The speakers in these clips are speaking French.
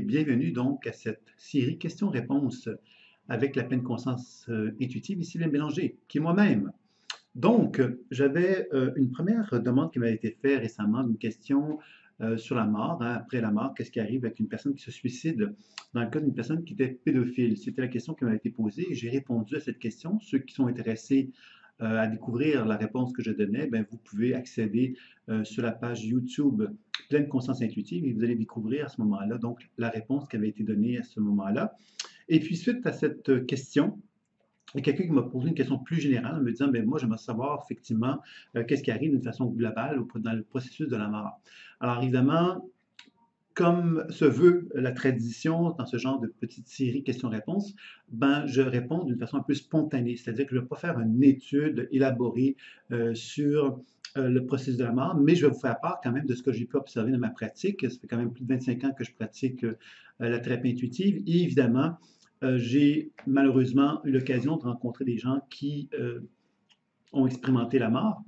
bienvenue donc à cette série questions-réponses avec la pleine conscience intuitive, ici Sylvain Bélanger, qui est moi-même. Donc, j'avais une première demande qui m'avait été faite récemment, une question sur la mort, hein, après la mort, qu'est-ce qui arrive avec une personne qui se suicide dans le cas d'une personne qui était pédophile? C'était la question qui m'avait été posée et j'ai répondu à cette question. Ceux qui sont intéressés à découvrir la réponse que je donnais, ben, vous pouvez accéder sur la page YouTube Pleine Conscience Intuitive et vous allez découvrir à ce moment-là donc la réponse qui avait été donnée à ce moment-là. Et puis, suite à cette question, il y a quelqu'un qui m'a posé une question plus générale en me disant, ben moi, j'aimerais savoir effectivement qu'est-ce qui arrive d'une façon globale dans le processus de la mort. Alors, évidemment, comme se veut la tradition dans ce genre de petite série questions-réponses, ben, je réponds d'une façon un peu spontanée, c'est-à-dire que je ne vais pas faire une étude élaborée sur le processus de la mort, mais je vais vous faire part quand même de ce que j'ai pu observer dans ma pratique. Ça fait quand même plus de 25 ans que je pratique la thérapie intuitive et évidemment, j'ai malheureusement eu l'occasion de rencontrer des gens qui ont expérimenté la mort.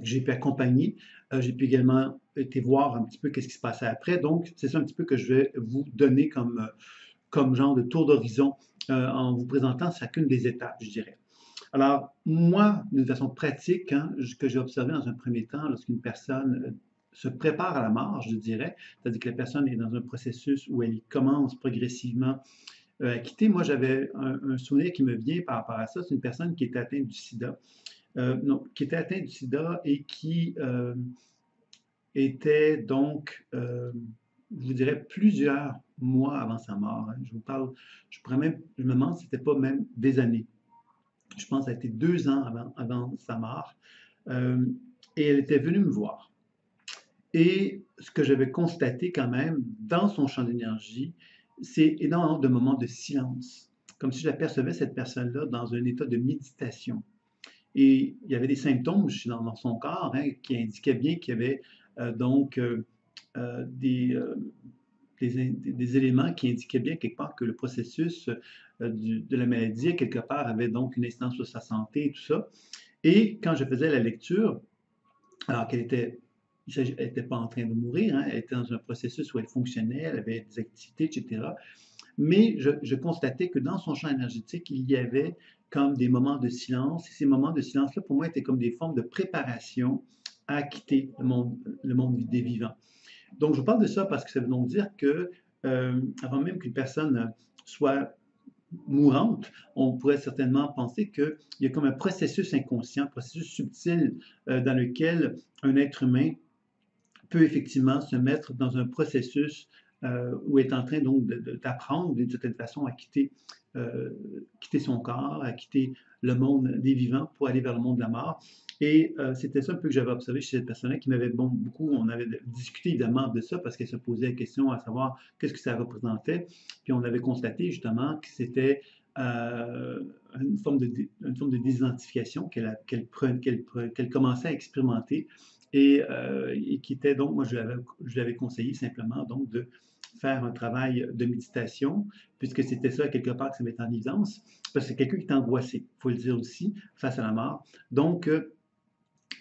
J'ai pu accompagner, j'ai pu également été voir un petit peu qu'est-ce qui se passait après. Donc, c'est ça un petit peu que je vais vous donner comme genre de tour d'horizon en vous présentant chacune des étapes, je dirais. Alors, moi, d'une façon pratique, hein, que j'ai observé dans un premier temps, lorsqu'une personne se prépare à la mort, je dirais, c'est-à-dire que la personne est dans un processus où elle commence progressivement à quitter, moi, j'avais un souvenir qui me vient par rapport à ça. C'est une personne qui était atteinte du sida. Non, qui était atteinte du sida et qui était donc, je vous dirais, plusieurs mois avant sa mort. Hein. Je vous parle, je me demande si c'était pas même des années. Je pense que ça a été 2 ans avant sa mort. Euh, et elle était venue me voir. Et ce que j'avais constaté quand même dans son champ d'énergie, c'est énormément de moments de silence, comme si j'apercevais cette personne-là dans un état de méditation. Et il y avait des symptômes dans son corps hein, qui indiquaient bien qu'il y avait donc euh, des, euh, des éléments qui indiquaient bien quelque part que le processus de la maladie, quelque part, avait donc une incidence sur sa santé et tout ça. Et quand je faisais la lecture, alors qu'elle était elle n'était pas en train de mourir, hein, elle était dans un processus où elle fonctionnait, elle avait des activités, etc. Mais je constatais que dans son champ énergétique, il y avait comme des moments de silence. Et ces moments de silence-là, pour moi, étaient comme des formes de préparation à quitter le monde des vivants. Donc, je vous parle de ça parce que ça veut donc dire que, avant même qu'une personne soit mourante, on pourrait certainement penser qu'il y a comme un processus inconscient, un processus subtil dans lequel un être humain peut effectivement se mettre dans un processus où est en train donc d'apprendre d'une certaine façon à quitter son corps, à quitter le monde des vivants pour aller vers le monde de la mort. Et c'était ça un peu que j'avais observé chez cette personne-là qui m'avait beaucoup, on avait discuté évidemment de ça parce qu'elle se posait la question à savoir qu'est-ce que ça représentait. Puis on avait constaté justement que c'était une forme de désidentification qu'elle commençait à expérimenter et qui était donc, moi je lui avais conseillé simplement donc de faire un travail de méditation, puisque c'était ça quelque part que ça met en évidence, parce que c'est quelqu'un qui est angoissé, il faut le dire aussi, face à la mort. Donc,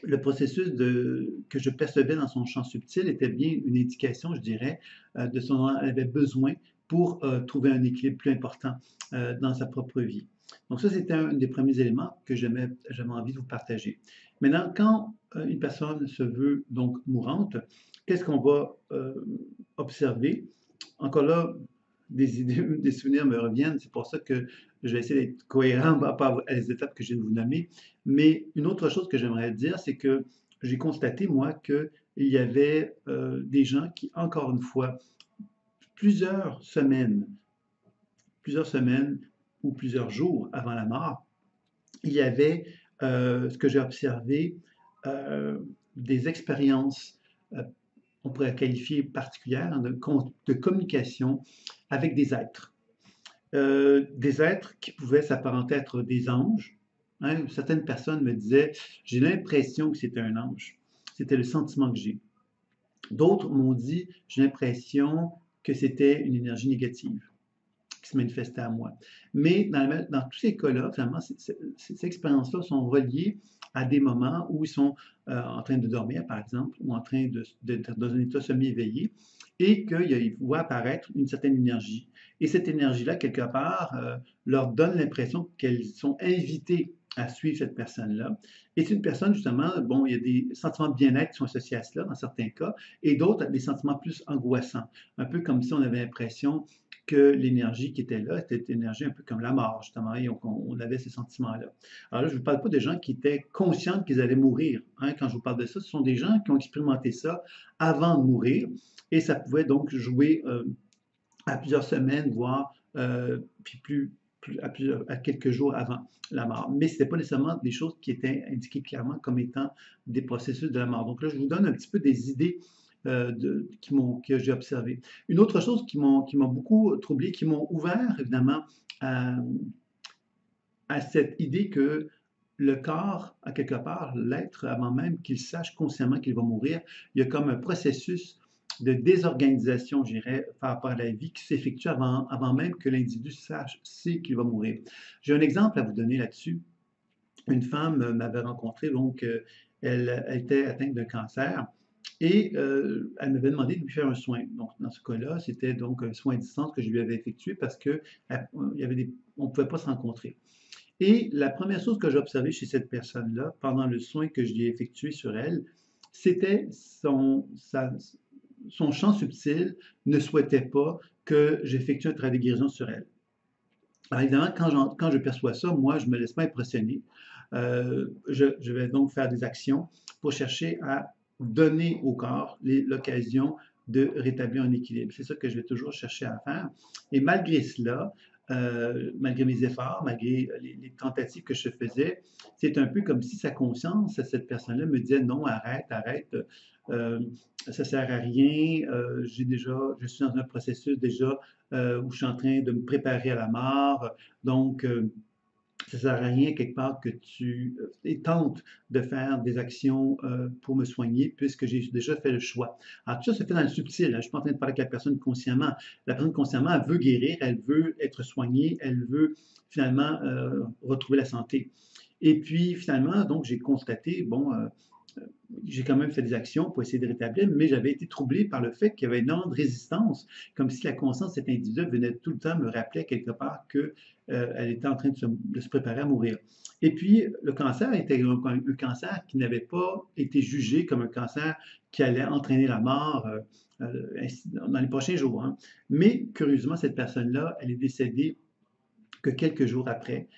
le processus que je percevais dans son champ subtil était bien une indication, je dirais, de ce dont elle avait besoin pour trouver un équilibre plus important dans sa propre vie. Donc ça, c'était un des premiers éléments que j'avais envie de vous partager. Maintenant, quand une personne se veut donc mourante, qu'est-ce qu'on va observer? Encore là, des idées, des souvenirs me reviennent. C'est pour ça que je vais essayer d'être cohérent par rapport à les étapes que je viens de vous nommer. Mais une autre chose que j'aimerais dire, c'est que j'ai constaté, moi, qu'il y avait des gens qui, encore une fois, plusieurs semaines ou plusieurs jours avant la mort, il y avait ce que j'ai observé, euh, des expériences, on pourrait qualifier particulières, hein, de communication avec des êtres qui pouvaient s'apparenter à être des anges. Hein. Certaines personnes me disaient, j'ai l'impression que c'était un ange. C'était le sentiment que j'ai. D'autres m'ont dit, j'ai l'impression que c'était une énergie négative qui se manifestait à moi. Mais dans tous ces cas-là, finalement, ces expériences-là sont reliées à des moments où ils sont en train de dormir, par exemple, ou en train d'être dans un état semi-éveillé. et qu'ils voient apparaître une certaine énergie. Et cette énergie-là, quelque part, leur donne l'impression qu'elles sont invitées à suivre cette personne-là. Et c'est une personne, justement, bon, il y a des sentiments de bien-être qui sont associés à cela dans certains cas, et d'autres, des sentiments plus angoissants. Un peu comme si on avait l'impression que l'énergie qui était là, c'était une énergie un peu comme la mort, justement, et on avait ces sentiments-là. Alors là, je ne vous parle pas de gens qui étaient conscients qu'ils allaient mourir. Hein. Quand je vous parle de ça, ce sont des gens qui ont expérimenté ça avant de mourir, et ça pouvait donc jouer à plusieurs semaines, voire puis à quelques jours avant la mort. Mais ce n'était pas nécessairement des choses qui étaient indiquées clairement comme étant des processus de la mort. Donc là, je vous donne un petit peu des idées que j'ai observées. Une autre chose qui m'ont beaucoup troublé, qui m'ont ouvert évidemment à cette idée que le corps, à quelque part, l'être, avant même qu'il sache consciemment qu'il va mourir, il y a comme un processus de désorganisation, je dirais, par rapport à la vie qui s'effectue avant même que l'individu sait qu'il va mourir. J'ai un exemple à vous donner là-dessus. Une femme m'avait rencontré, donc elle était atteinte d'un cancer et elle m'avait demandé de lui faire un soin. Donc, dans ce cas-là, c'était donc un soin à distance que je lui avais effectué parce que on ne pouvait pas se rencontrer. Et la première chose que j'ai observée chez cette personne-là, pendant le soin que je lui ai effectué sur elle, c'était son champ subtil ne souhaitait pas que j'effectue un travail de guérison sur elle. Alors évidemment, quand je perçois ça, moi, je ne me laisse pas impressionner. Je vais donc faire des actions pour chercher à donner au corps l'occasion de rétablir un équilibre. C'est ça que je vais toujours chercher à faire. Et malgré cela, malgré mes efforts, malgré les tentatives que je faisais, c'est un peu comme si sa conscience, cette personne-là, me disait non, arrête, arrête, ça ne sert à rien, je suis dans un processus déjà où je suis en train de me préparer à la mort, donc ça ne sert à rien quelque part que tu tentes de faire des actions pour me soigner puisque j'ai déjà fait le choix. Alors tout ça se fait dans le subtil. Hein. Je ne suis pas en train de parler avec la personne consciemment. La personne consciemment, elle veut guérir, elle veut être soignée, elle veut finalement retrouver la santé. Et puis finalement, donc j'ai constaté, bon, j'ai quand même fait des actions pour essayer de rétablir, mais j'avais été troublé par le fait qu'il y avait énormément de résistance, comme si la conscience de cet individu venait tout le temps me rappeler quelque part qu'elle était en train de se préparer à mourir. Et puis, le cancer était un cancer qui n'avait pas été jugé comme un cancer qui allait entraîner la mort dans les prochains jours. Hein. Mais curieusement, cette personne-là, elle est décédée que quelques jours après.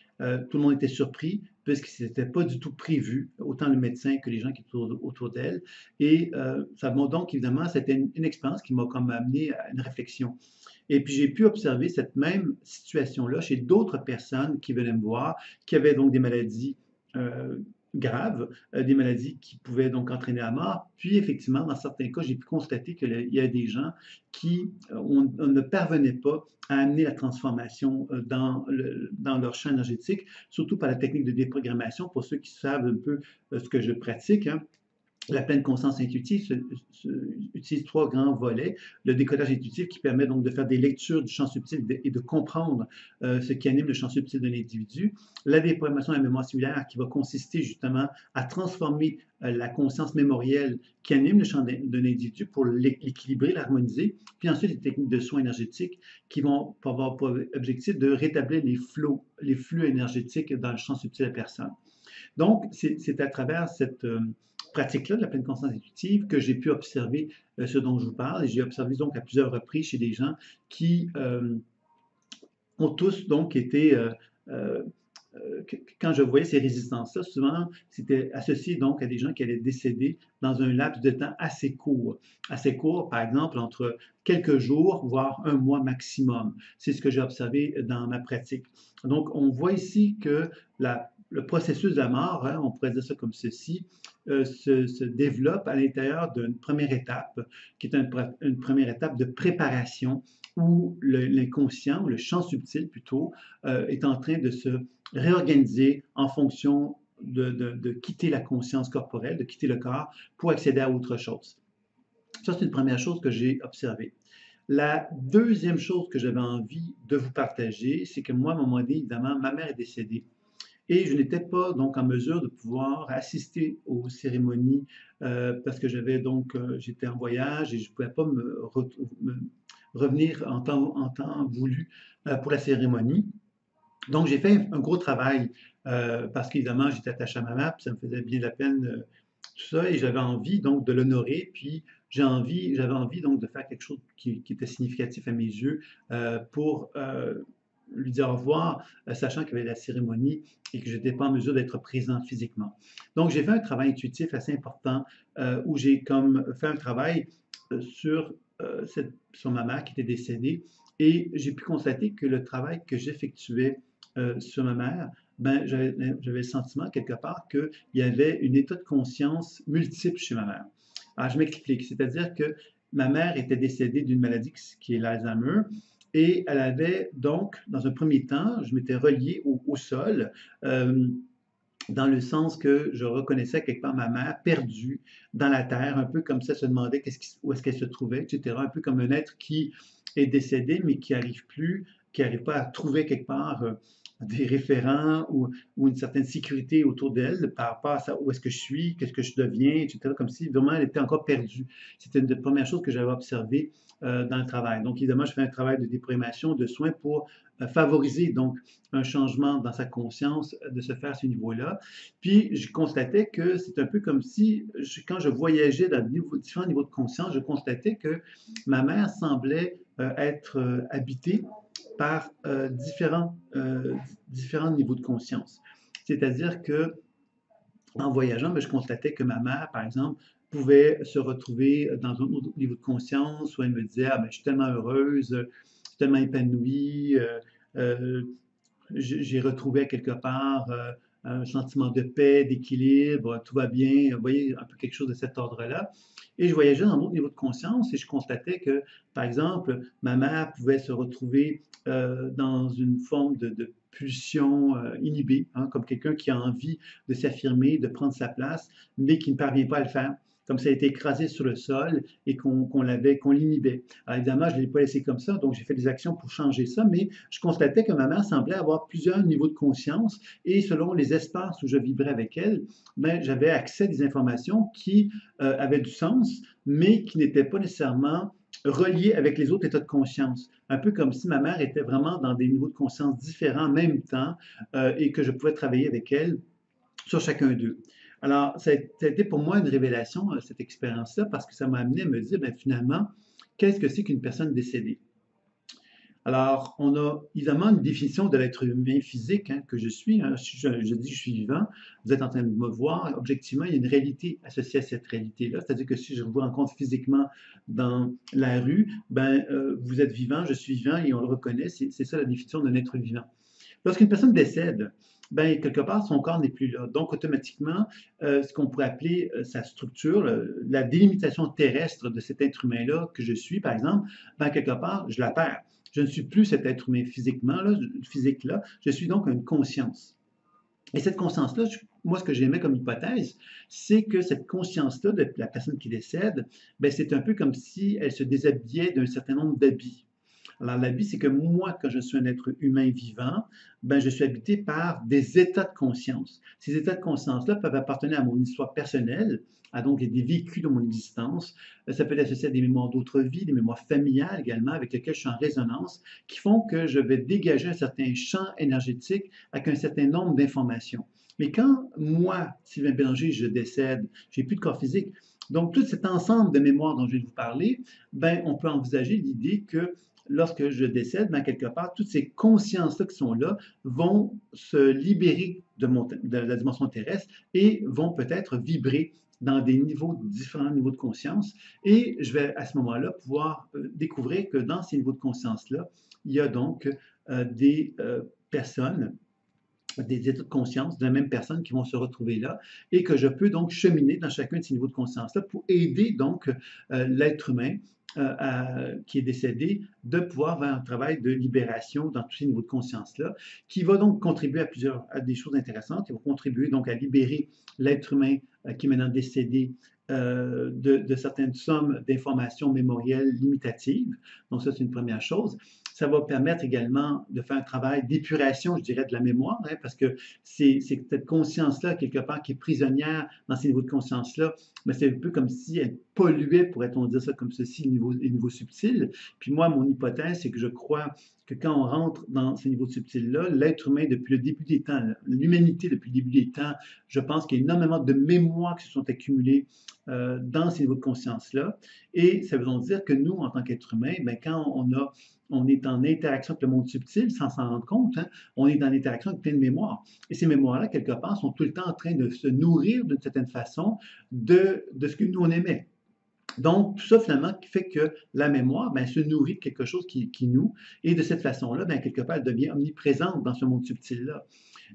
Tout le monde était surpris puisque ce n'était pas du tout prévu, autant le médecin que les gens qui étaient autour d'elle. Et ça m'a donc, évidemment, c'était une expérience qui m'a comme amené à une réflexion. Et puis j'ai pu observer cette même situation-là chez d'autres personnes qui venaient me voir, qui avaient donc des maladies graves, des maladies qui pouvaient donc entraîner la mort. Puis effectivement, dans certains cas, j'ai pu constater qu'il y a des gens qui on ne parvenait pas à amener la transformation dans leur champ énergétique, surtout par la technique de déprogrammation, pour ceux qui savent un peu ce que je pratique. Hein. La pleine conscience intuitive utilise trois grands volets. Le décodage intuitif qui permet donc de faire des lectures du champ subtil et de comprendre ce qui anime le champ subtil d'un individu. La déprogrammation de la mémoire cellulaire qui va consister justement à transformer la conscience mémorielle qui anime le champ d'un individu pour l'équilibrer, l'harmoniser. Puis ensuite, les techniques de soins énergétiques qui vont avoir pour objectif de rétablir les flux énergétiques dans le champ subtil de la personne. Donc, c'est à travers cette pratique-là de la pleine conscience intuitive que j'ai pu observer ce dont je vous parle. Et j'ai observé donc à plusieurs reprises chez des gens qui ont tous donc été, quand je voyais ces résistances-là, souvent c'était associé donc à des gens qui allaient décéder dans un laps de temps assez court. Assez court, par exemple, entre quelques jours, voire un mois maximum. C'est ce que j'ai observé dans ma pratique. Donc, on voit ici que le processus de la mort, hein, on pourrait dire ça comme ceci, se développe à l'intérieur d'une première étape, qui est une première étape de préparation où l'inconscient, le champ subtil plutôt, est en train de se réorganiser en fonction de quitter la conscience corporelle, de quitter le corps pour accéder à autre chose. Ça, c'est une première chose que j'ai observée. La deuxième chose que j'avais envie de vous partager, c'est que moi, à un moment donné, évidemment, ma mère est décédée. et je n'étais pas donc en mesure de pouvoir assister aux cérémonies parce que j'étais en voyage et je ne pouvais pas me revenir en temps voulu pour la cérémonie. Donc, j'ai fait un gros travail parce qu'évidemment, j'étais attaché à ma mère, puis ça me faisait bien la peine tout ça, et j'avais envie donc de l'honorer, puis j'avais envie donc de faire quelque chose qui était significatif à mes yeux pour lui dire au revoir, sachant qu'il y avait la cérémonie et que je n'étais pas en mesure d'être présent physiquement. Donc, j'ai fait un travail intuitif assez important où j'ai comme fait un travail sur, sur ma mère qui était décédée et j'ai pu constater que le travail que j'effectuais sur ma mère, ben, j'avais le sentiment quelque part qu'il y avait un état de conscience multiple chez ma mère. Alors, je m'explique, c'est-à-dire que ma mère était décédée d'une maladie qui est l'Alzheimer et elle avait donc, dans un premier temps, je m'étais relié au sol. Dans le sens que je reconnaissais quelque part ma mère perdue dans la terre, un peu comme ça, se demandait où est-ce qu'elle se trouvait, etc. Un peu comme un être qui est décédé, mais qui n'arrive plus, qui n'arrive pas à trouver quelque part des référents ou une certaine sécurité autour d'elle par rapport à ça, où est-ce que je suis, qu'est-ce que je deviens, etc. Comme si vraiment elle était encore perdue. C'était une des premières choses que j'avais observées dans le travail. Donc, évidemment, je fais un travail de déprogramation, de soins pour favoriser donc un changement dans sa conscience de se faire à ce niveau-là. Puis, je constatais que c'est un peu comme si, quand je voyageais dans différents niveaux de conscience, je constatais que ma mère semblait être habitée par différents niveaux de conscience. C'est-à-dire que en voyageant, ben, je constatais que ma mère, par exemple, pouvait se retrouver dans un autre niveau de conscience où elle me disait, ah, ben, je suis tellement heureuse, je suis tellement épanouie, euh, j'ai retrouvé quelque part un sentiment de paix, d'équilibre, tout va bien, vous voyez, un peu quelque chose de cet ordre-là. Et je voyageais dans un autre niveau de conscience et je constatais que, par exemple, ma mère pouvait se retrouver dans une forme de pulsion inhibée, hein, comme quelqu'un qui a envie de s'affirmer, de prendre sa place, mais qui ne parvient pas à le faire, comme ça a été écrasé sur le sol et qu'on l'inhibait. Alors évidemment, je ne l'ai pas laissé comme ça, donc j'ai fait des actions pour changer ça, mais je constatais que ma mère semblait avoir plusieurs niveaux de conscience et selon les espaces où je vibrais avec elle, ben, j'avais accès à des informations qui avaient du sens, mais qui n'étaient pas nécessairement reliées avec les autres états de conscience. Un peu comme si ma mère était vraiment dans des niveaux de conscience différents en même temps et que je pouvais travailler avec elle sur chacun d'eux. Alors, ça a été pour moi une révélation, cette expérience-là, parce que ça m'a amené à me dire, ben, finalement, qu'est-ce que c'est qu'une personne décédée? Alors, on a évidemment une définition de l'être humain physique hein, que je suis. Hein. Si je dis que je suis vivant, vous êtes en train de me voir. Objectivement, il y a une réalité associée à cette réalité-là. C'est-à-dire que si je vous rencontre physiquement dans la rue, ben, vous êtes vivant, je suis vivant et on le reconnaît. C'est ça la définition d'un être vivant. Lorsqu'une personne décède, ben, quelque part, son corps n'est plus là. Donc, automatiquement, ce qu'on pourrait appeler sa structure, la délimitation terrestre de cet être humain-là que je suis, par exemple, ben, quelque part, je la perds. Je ne suis plus cet être humain physiquement, là, physique-là. Je suis donc une conscience. Et cette conscience-là, moi, ce que j'aimais comme hypothèse, c'est que cette conscience-là de la personne qui décède, ben, c'est un peu comme si elle se déshabillait d'un certain nombre d'habits. Alors, l'habit, c'est que moi, quand je suis un être humain vivant, ben, je suis habité par des états de conscience. Ces états de conscience-là peuvent appartenir à mon histoire personnelle, à donc des vécus de mon existence. Ça peut être associé à des mémoires d'autres vies, des mémoires familiales également, avec lesquelles je suis en résonance, qui font que je vais dégager un certain champ énergétique avec un certain nombre d'informations. Mais quand moi, Sylvain Bélanger, je décède, j'ai plus de corps physique, donc tout cet ensemble de mémoires dont je vais vous parler, ben, on peut envisager l'idée que lorsque je décède, ben, quelque part, toutes ces consciences-là qui sont là vont se libérer de la dimension terrestre et vont peut-être vibrer dans des différents niveaux de conscience. Et je vais à ce moment-là pouvoir découvrir que dans ces niveaux de conscience-là, il y a donc des personnes des états de conscience de la même personne qui vont se retrouver là et que je peux donc cheminer dans chacun de ces niveaux de conscience-là pour aider donc l'être humain qui est décédé de pouvoir faire un travail de libération dans tous ces niveaux de conscience-là qui va donc contribuer à des choses intéressantes, qui va contribuer donc à libérer l'être humain qui est maintenant décédé de certaines sommes d'informations mémorielles limitatives. Donc ça, c'est une première chose. ça va permettre également de faire un travail d'épuration, je dirais, de la mémoire, hein, parce que c'est cette conscience-là, quelque part, qui est prisonnière dans ces niveaux de conscience-là, mais c'est un peu comme si elle polluait, pourrait-on dire ça comme ceci, les niveaux subtils. Puis moi, mon hypothèse, c'est que je crois que quand on rentre dans ces niveaux subtils-là, l'être humain, depuis le début des temps, l'humanité depuis le début des temps, je pense qu'il y a énormément de mémoires qui se sont accumulées dans ces niveaux de conscience-là. Et ça veut donc dire que nous, en tant qu'être humain, ben, quand on est en interaction avec le monde subtil, sans s'en rendre compte, hein, on est en interaction avec plein de mémoires. Et ces mémoires-là, quelque part, sont tout le temps en train de se nourrir d'une certaine façon de ce que nous, on aimait. Donc, tout ça, finalement, qui fait que la mémoire, ben, se nourrit de quelque chose qui nous, et de cette façon-là, ben, quelque part, elle devient omniprésente dans ce monde subtil-là.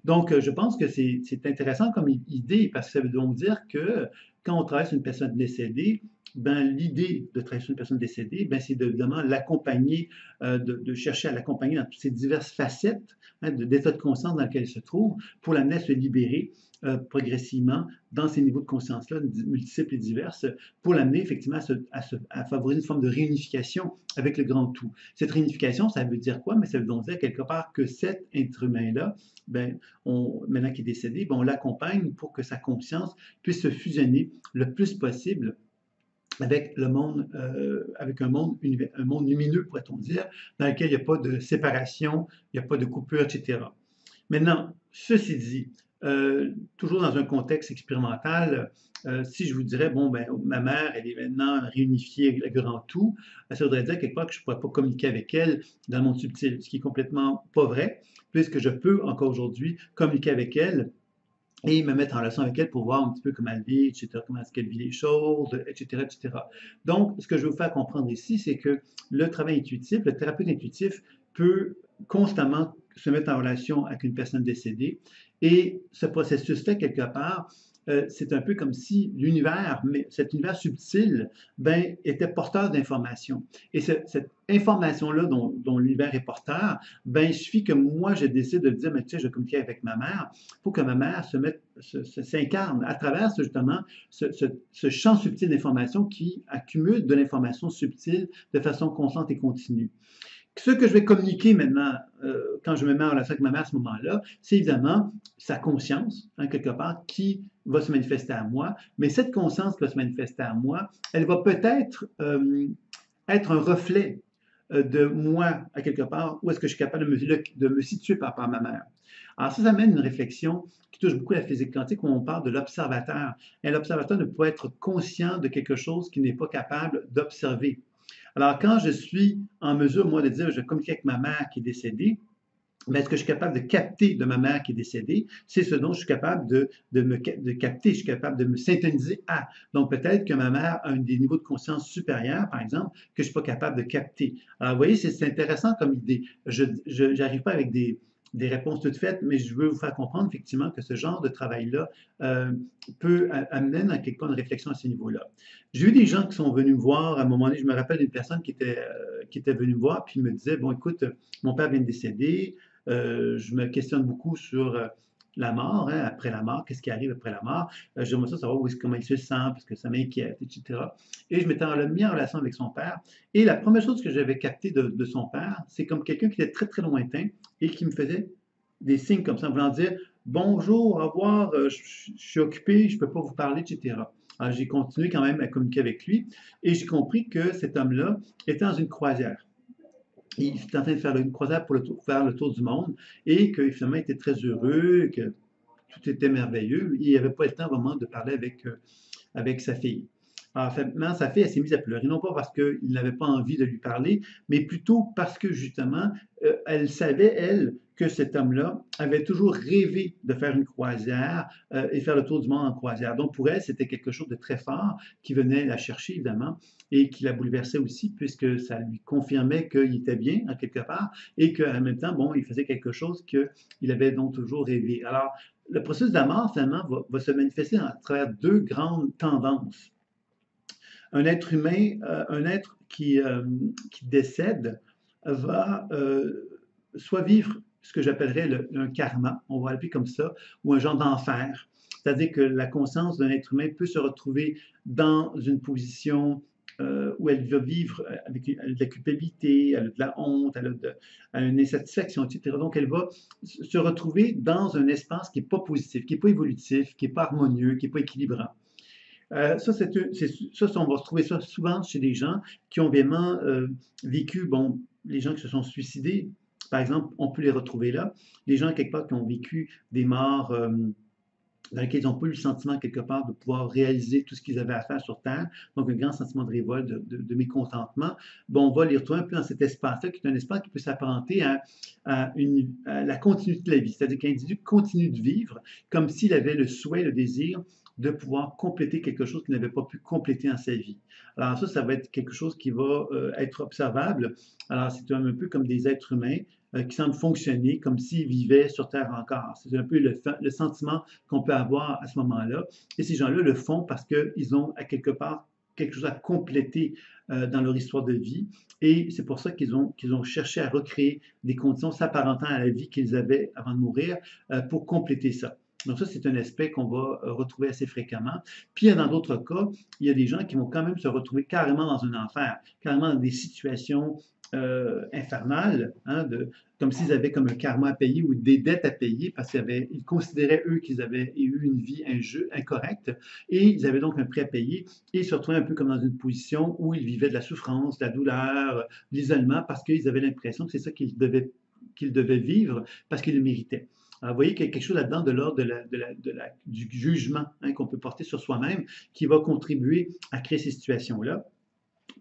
Donc, je pense que c'est intéressant comme idée, parce que ça veut donc dire que quand on travaille sur une personne décédée, ben, l'idée de travailler sur une personne décédée, ben, c'est évidemment l'accompagner, de chercher à l'accompagner dans toutes ces diverses facettes, hein, d'état de conscience dans lequel elle se trouve, pour l'amener à se libérer progressivement dans ces niveaux de conscience-là, multiples et diverses, pour l'amener effectivement à favoriser une forme de réunification avec le grand tout. Cette réunification, ça veut dire quoi? Mais ça veut donc dire quelque part que cet être humain-là, ben, maintenant qu'il est décédé, ben, on l'accompagne pour que sa conscience puisse se fusionner le plus possible avec le monde, avec un monde lumineux, pourrait-on dire, dans lequel il n'y a pas de séparation, il n'y a pas de coupure, etc. Maintenant, ceci dit, toujours dans un contexte expérimental, si je vous dirais, bon, ben, ma mère, elle est maintenant réunifiée avec le grand tout, ça voudrait dire quelque part que je ne pourrais pas communiquer avec elle dans le monde subtil, ce qui est complètement pas vrai, puisque je peux encore aujourd'hui communiquer avec elle et me mettre en relation avec elle pour voir un petit peu comment elle vit, etc., comment est-ce qu'elle vit les choses, etc., etc. Donc, ce que je veux vous faire comprendre ici, c'est que le travail intuitif, le thérapeute intuitif peut constamment se mettre en relation avec une personne décédée et ce processus-là, quelque part, c'est un peu comme si l'univers, mais cet univers subtil, ben, était porteur d'informations. Et cette information-là dont l'univers est porteur, ben, il suffit que moi, je décide de dire, mais tu sais, je communique avec ma mère, pour que ma mère s'incarne à travers justement ce champ subtil d'information qui accumule de l'information subtile de façon constante et continue. Ce que je vais communiquer maintenant, quand je me mets en relation avec ma mère à ce moment-là, c'est évidemment sa conscience, hein, quelque part, qui va se manifester à moi. Mais cette conscience qui va se manifester à moi, elle va peut-être être un reflet de moi, à quelque part, où est-ce que je suis capable de me situer par rapport à ma mère. Alors ça amène une réflexion qui touche beaucoup la physique quantique, où on parle de l'observateur. Et l'observateur ne peut être conscient de quelque chose qu'il n'est pas capable d'observer. Alors, quand je suis en mesure, moi, de dire, je communique avec ma mère qui est décédée, mais ce que je suis capable de capter de ma mère qui est décédée, c'est ce dont je suis capable de capter, je suis capable de me synthétiser à. Donc, peut-être que ma mère a des niveaux de conscience supérieurs, par exemple, que je ne suis pas capable de capter. Alors, vous voyez, c'est intéressant comme idée. Je n'arrive pas avec des réponses toutes faites, mais je veux vous faire comprendre effectivement que ce genre de travail-là peut amener dans quelque part une réflexion à ce niveau-là. J'ai eu des gens qui sont venus me voir, à un moment donné, je me rappelle d'une personne qui était venue me voir, puis me disait, bon, écoute, mon père vient de décéder, je me questionne beaucoup sur la mort, hein, après la mort, qu'est-ce qui arrive après la mort. J'aimerais ça savoir comment il se sent, parce que ça m'inquiète, etc. Et je m'étais mis en relation avec son père. Et la première chose que j'avais captée de son père, c'est comme quelqu'un qui était très, très lointain et qui me faisait des signes comme ça, en voulant dire bonjour, au revoir, je suis occupé, je ne peux pas vous parler, etc. Alors, j'ai continué quand même à communiquer avec lui et j'ai compris que cet homme-là était dans une croisière. Il était en train de faire une croisière pour faire le tour du monde et que finalement il était très heureux, que tout était merveilleux. Il n'avait pas le temps vraiment de parler avec sa fille. Alors, finalement, sa fille, elle s'est mise à pleurer, non pas parce qu'il n'avait pas envie de lui parler, mais plutôt parce que justement, elle savait, elle, que cet homme-là avait toujours rêvé de faire une croisière et faire le tour du monde en croisière. Donc, pour elle, c'était quelque chose de très fort qui venait la chercher, évidemment, et qui la bouleversait aussi, puisque ça lui confirmait qu'il était bien, en quelque part, et qu'en même temps, bon, il faisait quelque chose qu'il avait donc toujours rêvé. Alors, le processus de la mort, finalement, va se manifester à travers deux grandes tendances. Un être humain, un être qui décède, va soit vivre ce que j'appellerais un karma, on va l'appeler comme ça, ou un genre d'enfer. C'est-à-dire que la conscience d'un être humain peut se retrouver dans une position où elle va vivre avec elle a de la culpabilité, elle a de la honte, elle a une insatisfaction, etc. Donc, elle va se retrouver dans un espace qui n'est pas positif, qui n'est pas évolutif, qui n'est pas harmonieux, qui n'est pas équilibrant. Ça, on va se trouver ça souvent chez des gens qui ont vraiment vécu, bon, les gens qui se sont suicidés, par exemple, on peut les retrouver là. Les gens, quelque part, qui ont vécu des morts dans lesquels ils n'ont pas eu le sentiment, quelque part, de pouvoir réaliser tout ce qu'ils avaient à faire sur Terre, donc un grand sentiment de révolte, de mécontentement, bon, on va les retrouver un peu dans cet espace-là, qui est un espace qui peut s'apparenter à la continuité de la vie, c'est-à-dire qu'un individu continue de vivre comme s'il avait le souhait, le désir de pouvoir compléter quelque chose qu'il n'avait pas pu compléter dans sa vie. Alors ça va être quelque chose qui va être observable. Alors c'est un peu comme des êtres humains qui semblent fonctionner comme s'ils vivaient sur Terre encore. C'est un peu le sentiment qu'on peut avoir à ce moment-là. Et ces gens-là le font parce qu'ils ont à quelque part quelque chose à compléter dans leur histoire de vie. Et c'est pour ça qu'ils ont cherché à recréer des conditions s'apparentant à la vie qu'ils avaient avant de mourir pour compléter ça. Donc ça, c'est un aspect qu'on va retrouver assez fréquemment. Puis, dans d'autres cas, il y a des gens qui vont quand même se retrouver carrément dans un enfer, carrément dans des situations infernales, hein, comme s'ils avaient comme un karma à payer ou des dettes à payer parce qu'ils considéraient, eux, qu'ils avaient eu une vie incorrecte et ils avaient donc un prix à payer et ils se retrouvaient un peu comme dans une position où ils vivaient de la souffrance, de la douleur, de l'isolement parce qu'ils avaient l'impression que c'est ça qu'ils devaient vivre parce qu'ils le méritaient. Alors, vous voyez qu'il y a quelque chose là-dedans de l'ordre du jugement hein, qu'on peut porter sur soi-même qui va contribuer à créer ces situations-là.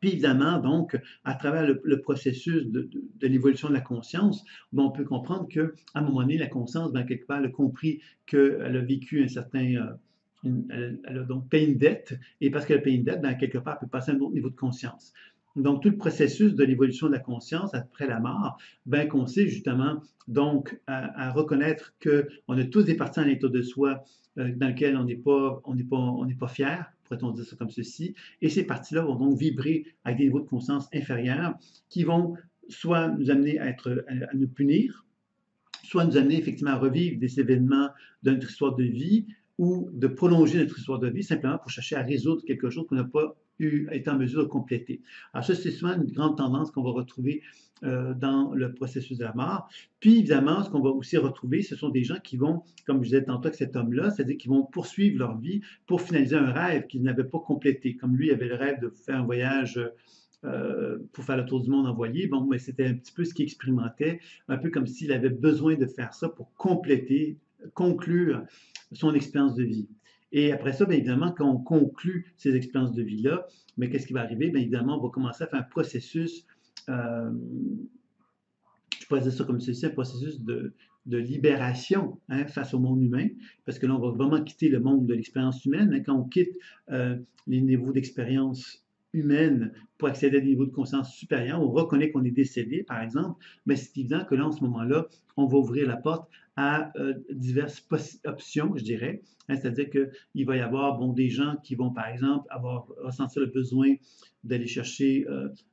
Puis évidemment, donc, à travers le processus de l'évolution de la conscience, on peut comprendre qu'à un moment donné, la conscience, ben, quelque part, elle a compris qu'elle a vécu un certain... elle a donc payé une dette, et parce qu'elle a payé une dette, ben, quelque part, elle peut passer à un autre niveau de conscience. Donc, tout le processus de l'évolution de la conscience après la mort, ben, consiste justement donc à reconnaître qu'on a tous des parties à l'intérieur de soi dans lesquelles on n'est pas fier, pourrait-on dire ça comme ceci, et ces parties-là vont donc vibrer avec des niveaux de conscience inférieurs qui vont soit nous amener à nous punir, soit nous amener effectivement à revivre des événements de notre histoire de vie ou de prolonger notre histoire de vie simplement pour chercher à résoudre quelque chose qu'on n'a pas été en mesure de compléter. Alors ça, c'est souvent une grande tendance qu'on va retrouver dans le processus de la mort. Puis évidemment, ce qu'on va aussi retrouver, ce sont des gens qui vont, comme je disais tantôt avec cet homme-là, c'est-à-dire qu'ils vont poursuivre leur vie pour finaliser un rêve qu'ils n'avaient pas complété. Comme lui avait le rêve de faire un voyage pour faire le tour du monde en voilier, bon, mais c'était un petit peu ce qu'il expérimentait, un peu comme s'il avait besoin de faire ça pour compléter, conclure son expérience de vie. Et après ça, bien évidemment, quand on conclut ces expériences de vie-là, mais qu'est-ce qui va arriver? Bien évidemment, on va commencer à faire un processus, je pourrais dire ça comme ceci, un processus de libération hein, face au monde humain, parce que là, on va vraiment quitter le monde de l'expérience humaine. Hein, quand on quitte les niveaux d'expérience humaine pour accéder à des niveaux de conscience supérieurs, on reconnaît qu'on est décédé, par exemple, mais c'est évident que là, en ce moment-là, on va ouvrir la porte à diverses options, je dirais. Hein, c'est-à-dire qu'il va y avoir bon, des gens qui vont, par exemple, ressentir le besoin d'aller chercher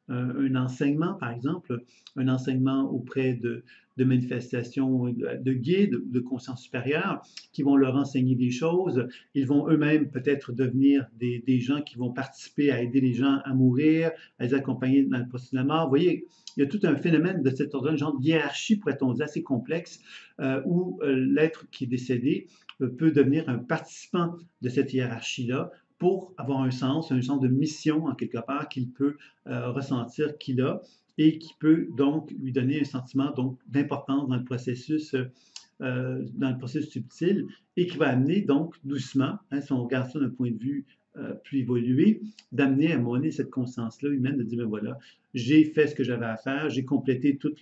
un enseignement, par exemple, un enseignement auprès de manifestations de guides, de conscience supérieure, qui vont leur enseigner des choses. Ils vont eux-mêmes peut-être devenir des gens qui vont participer à aider les gens à mourir, à les accompagner dans le processus de la mort. Vous voyez, il y a tout un phénomène de cet ordre, un genre de hiérarchie, pourrait-on dire, assez complexe, où l'être qui est décédé peut devenir un participant de cette hiérarchie-là pour avoir un sens de mission en quelque part qu'il peut ressentir qu'il a et qui peut donc lui donner un sentiment d'importance dans le processus subtil et qui va amener donc doucement, hein, si on regarde ça d'un point de vue plus évolué, d'amener à un moment donné cette conscience-là humaine de dire, ben voilà, j'ai fait ce que j'avais à faire, j'ai complété tout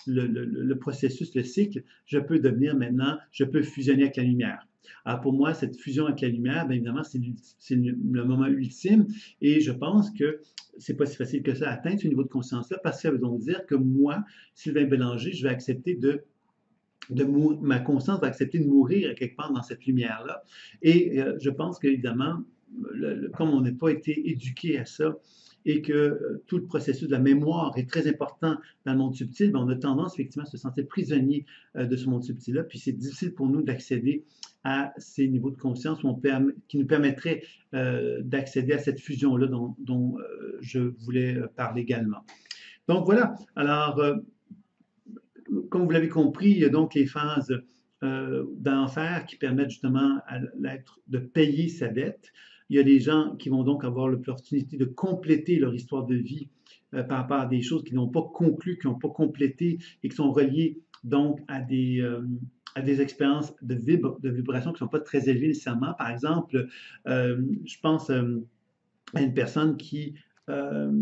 le processus, le cycle, je peux devenir maintenant, je peux fusionner avec la lumière. Alors pour moi, cette fusion avec la lumière, bien évidemment, c'est le moment ultime et je pense que c'est pas si facile que ça à atteindre ce niveau de conscience-là parce que ça veut donc dire que moi, Sylvain Bélanger, je vais accepter ma conscience va accepter de mourir quelque part dans cette lumière-là. Et je pense qu'évidemment, comme on n'a pas été éduqué à ça, et que tout le processus de la mémoire est très important dans le monde subtil, ben, on a tendance effectivement à se sentir prisonnier de ce monde subtil-là, puis c'est difficile pour nous d'accéder à ces niveaux de conscience qui nous permettraient d'accéder à cette fusion-là dont je voulais parler également. Donc voilà, alors comme vous l'avez compris, il y a donc les phases d'enfer qui permettent justement à l'être de payer sa dette. Il y a des gens qui vont donc avoir l'opportunité de compléter leur histoire de vie par rapport à des choses qui n'ont pas conclu, qui n'ont pas complété et qui sont reliées donc à des expériences de vibration qui ne sont pas très élevées nécessairement. Par exemple, je pense à une personne euh,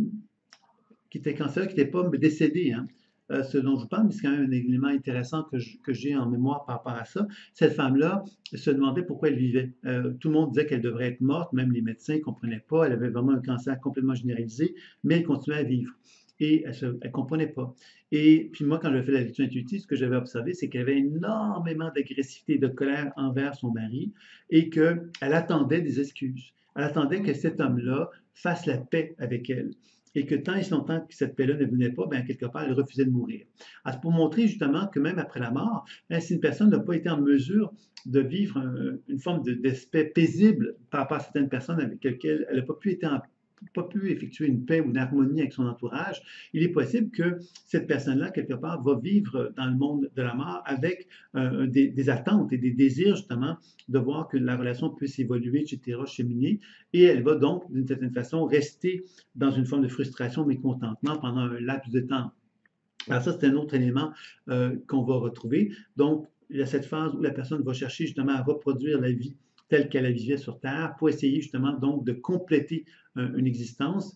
qui était cancéreux, qui n'était pas décédée, hein. Ce dont je vous parle, mais c'est quand même un élément intéressant que j'ai en mémoire par rapport à ça. Cette femme-là se demandait pourquoi elle vivait. Tout le monde disait qu'elle devrait être morte, même les médecins ne comprenaient pas. Elle avait vraiment un cancer complètement généralisé, mais elle continuait à vivre. Et elle ne comprenait pas. Et puis moi, quand j'avais fait la lecture intuitive, ce que j'avais observé, c'est qu'elle avait énormément d'agressivité et de colère envers son mari et qu'elle attendait des excuses. Elle attendait que cet homme-là fasse la paix avec elle et que tant et si longtemps que cette paix-là ne venait pas, bien, quelque part, elle refusait de mourir. Alors, c'est pour montrer justement que même après la mort, bien, si une personne n'a pas été en mesure de vivre une forme d'aspect paisible par rapport à certaines personnes avec lesquelles elle n'a pas pu effectuer une paix ou une harmonie avec son entourage, il est possible que cette personne-là, quelque part, va vivre dans le monde de la mort avec des attentes et des désirs, justement, de voir que la relation puisse évoluer, etc., cheminer, et elle va donc, d'une certaine façon, rester dans une forme de frustration, mécontentement pendant un laps de temps. Alors ça, c'est un autre élément qu'on va retrouver. Donc, il y a cette phase où la personne va chercher justement à reproduire la vie telle qu'elle la vivait sur Terre pour essayer justement donc de compléter une existence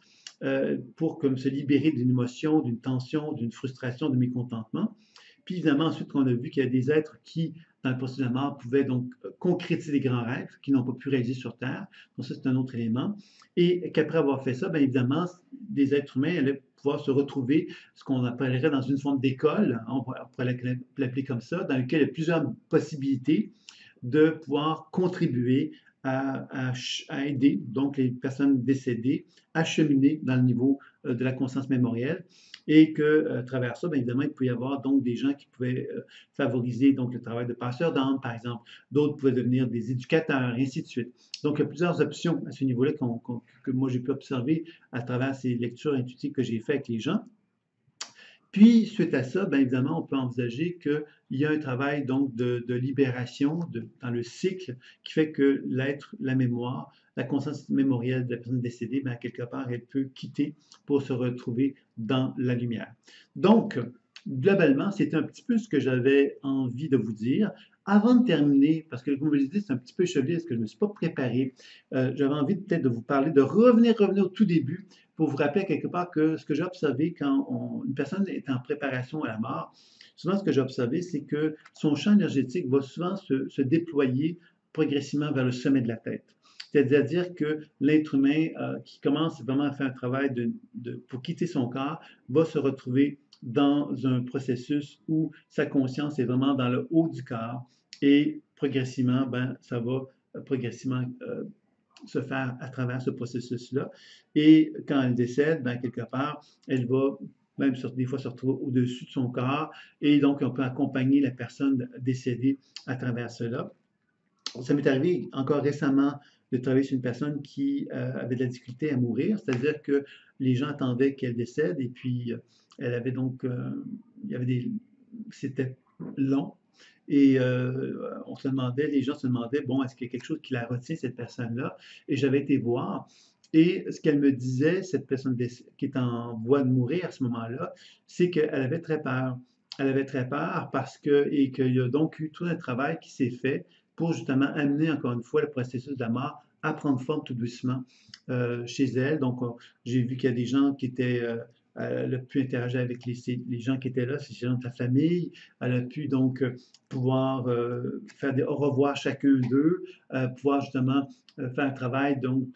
pour comme se libérer d'une émotion, d'une tension, d'une frustration, de mécontentement. Puis évidemment, ensuite, on a vu qu'il y a des êtres qui, dans le processus de la mort, pouvaient donc concrétiser des grands rêves qu'ils n'ont pas pu réaliser sur Terre. Donc ça, c'est un autre élément. Et qu'après avoir fait ça, bien évidemment, des êtres humains allaient pouvoir se retrouver, ce qu'on appellerait dans une forme d'école, on pourrait l'appeler comme ça, dans lequel il y a plusieurs possibilités de pouvoir contribuer à aider donc les personnes décédées à cheminer dans le niveau de la conscience mémorielle et que à travers ça, bien évidemment, il peut y avoir donc des gens qui pouvaient favoriser donc le travail de passeur d'âme, par exemple. D'autres pouvaient devenir des éducateurs, et ainsi de suite. Donc, il y a plusieurs options à ce niveau-là que moi j'ai pu observer à travers ces lectures intuitives que j'ai faites avec les gens. Puis, suite à ça, bien évidemment, on peut envisager qu'il y a un travail donc de libération dans le cycle qui fait que l'être, la mémoire, la conscience mémorielle de la personne décédée, bien, quelque part, elle peut quitter pour se retrouver dans la lumière. Donc, globalement, c'était un petit peu ce que j'avais envie de vous dire. Avant de terminer, parce que comme je vous l'ai dit, c'est un petit peu échevelé parce que je ne me suis pas préparé, j'avais envie peut-être de vous parler, de revenir au tout début pour vous rappeler quelque part que ce que j'ai observé quand une personne est en préparation à la mort, souvent ce que j'ai observé, c'est que son champ énergétique va souvent se déployer progressivement vers le sommet de la tête. C'est-à-dire que l'être humain qui commence vraiment à faire un travail pour quitter son corps va se retrouver dans un processus où sa conscience est vraiment dans le haut du corps et progressivement, ben, ça va progressivement se faire à travers ce processus-là. Et quand elle décède, ben, quelque part, elle va même des fois se retrouver au-dessus de son corps et donc on peut accompagner la personne décédée à travers cela. Ça m'est arrivé encore récemment de travailler sur une personne qui avait de la difficulté à mourir, c'est-à-dire que les gens attendaient qu'elle décède et puis elle avait donc, il y avait c'était long et on se demandait, les gens se demandaient, bon, est-ce qu'il y a quelque chose qui la retient, cette personne-là? Et j'avais été voir. Et ce qu'elle me disait, cette personne qui est en voie de mourir à ce moment-là, c'est qu'elle avait très peur. Elle avait très peur et qu'il y a donc eu tout un travail qui s'est fait pour justement amener encore une fois le processus de la mort à prendre forme tout doucement chez elle. Donc, j'ai vu qu'il y a des gens qui étaient elle a pu interagir avec les gens qui étaient là, ces gens de sa famille. Elle a pu donc pouvoir faire des au revoir chacun d'eux, pouvoir justement faire un travail donc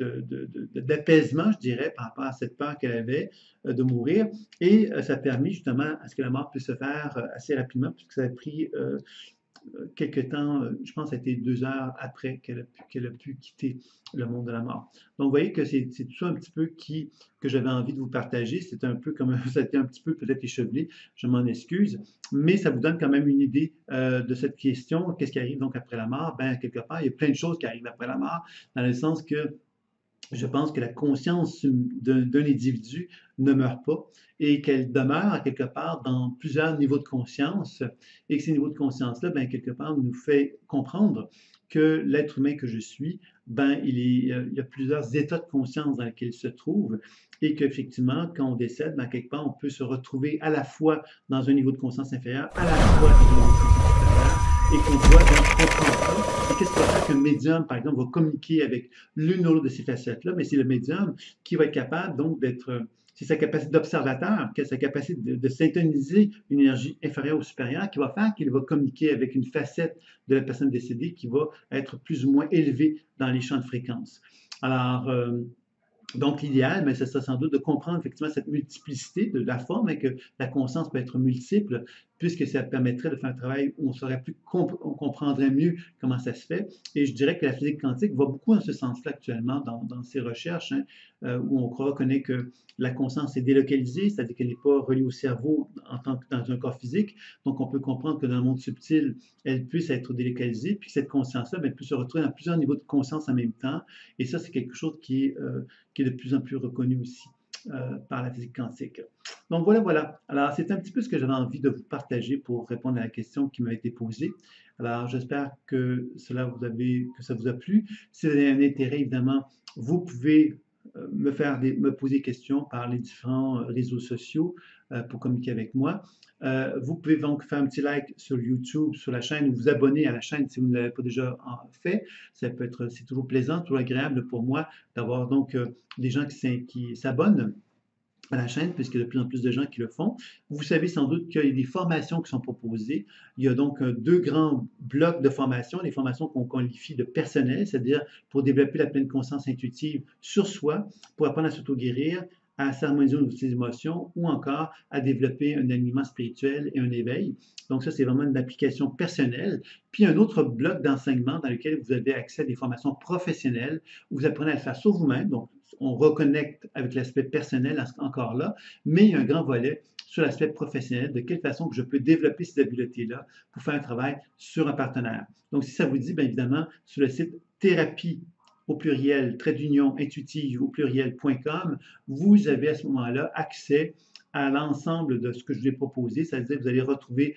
d'apaisement, je dirais, par rapport à cette peur qu'elle avait de mourir. Et ça a permis justement à ce que la mort puisse se faire assez rapidement, puisque ça a pris quelques temps, je pense que ça a été 2 heures après qu'elle a pu quitter le monde de la mort. Donc, vous voyez que c'est tout ça un petit peu que j'avais envie de vous partager. C'est un peu comme, ça a été un petit peu peut-être échevelé, je m'en excuse, mais ça vous donne quand même une idée de cette question. Qu'est-ce qui arrive donc après la mort? Ben, quelque part, il y a plein de choses qui arrivent après la mort, dans le sens que je pense que la conscience d'un individu ne meurt pas et qu'elle demeure quelque part dans plusieurs niveaux de conscience et que ces niveaux de conscience-là, ben, quelque part, nous fait comprendre que l'être humain que je suis, ben, il y a plusieurs états de conscience dans lesquels il se trouve et qu'effectivement, quand on décède, ben, quelque part, on peut se retrouver à la fois dans un niveau de conscience inférieur, à la fois dans un niveau de conscience supérieur et qu'on doit donc comprendre ça. Et qu'est-ce qui va faire qu'un médium, par exemple, va communiquer avec l'une ou l'autre de ces facettes-là? Mais c'est le médium qui va être capable donc d'être, c'est sa capacité d'observateur, sa capacité de syntoniser une énergie inférieure ou supérieure qui va faire qu'il va communiquer avec une facette de la personne décédée qui va être plus ou moins élevée dans les champs de fréquence. Alors, donc, l'idéal, mais ce serait sans doute de comprendre effectivement cette multiplicité de la forme et que la conscience peut être multiple, puisque ça permettrait de faire un travail où on comprendrait mieux comment ça se fait. Et je dirais que la physique quantique va beaucoup dans ce sens-là actuellement dans ses recherches, hein, où on reconnaît que la conscience est délocalisée, c'est-à-dire qu'elle n'est pas reliée au cerveau en tant que dans un corps physique. Donc, on peut comprendre que dans le monde subtil, elle puisse être délocalisée, puis que cette conscience-là, elle peut se retrouver dans plusieurs niveaux de conscience en même temps. Et ça, c'est quelque chose qui est de plus en plus reconnu aussi par la physique quantique. Donc voilà, voilà. Alors c'est un petit peu ce que j'avais envie de vous partager pour répondre à la question qui m'a été posée. Alors j'espère que que ça vous a plu. Si vous avez un intérêt, évidemment, vous pouvez me poser des questions par les différents réseaux sociaux pour communiquer avec moi. Vous pouvez donc faire un petit like sur YouTube, sur la chaîne, ou vous abonner à la chaîne si vous ne l'avez pas déjà fait. C'est toujours plaisant, toujours agréable pour moi d'avoir donc des gens qui s'abonnent à la chaîne, puisqu'il y a de plus en plus de gens qui le font. Vous savez sans doute qu'il y a des formations qui sont proposées. Il y a donc deux grands blocs de formation, les formations qu'on qualifie de personnelles, c'est-à-dire pour développer la pleine conscience intuitive sur soi, pour apprendre à s'auto-guérir, à s'harmoniser au niveau de ses émotions ou encore à développer un alignement spirituel et un éveil. Donc ça, c'est vraiment une application personnelle. Puis un autre bloc d'enseignement dans lequel vous avez accès à des formations professionnelles où vous apprenez à le faire sur vous-même. Donc, on reconnecte avec l'aspect personnel encore là, mais il y a un grand volet sur l'aspect professionnel, de quelle façon que je peux développer ces habiletés-là pour faire un travail sur un partenaire. Donc, si ça vous dit, bien évidemment, sur le site thérapie au pluriel, trait d'union, intuitive au pluriel.com, vous avez à ce moment-là accès à l'ensemble de ce que je vous ai proposé, c'est-à-dire que vous allez retrouver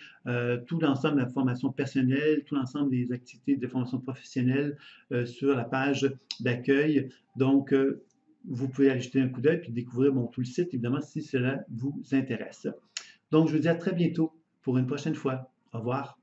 tout l'ensemble de la formation personnelle, tout l'ensemble des activités de formation professionnelle sur la page d'accueil. Donc, vous pouvez aller jeter un coup d'œil puis découvrir tout le site, évidemment, si cela vous intéresse. Donc, je vous dis à très bientôt pour une prochaine fois. Au revoir.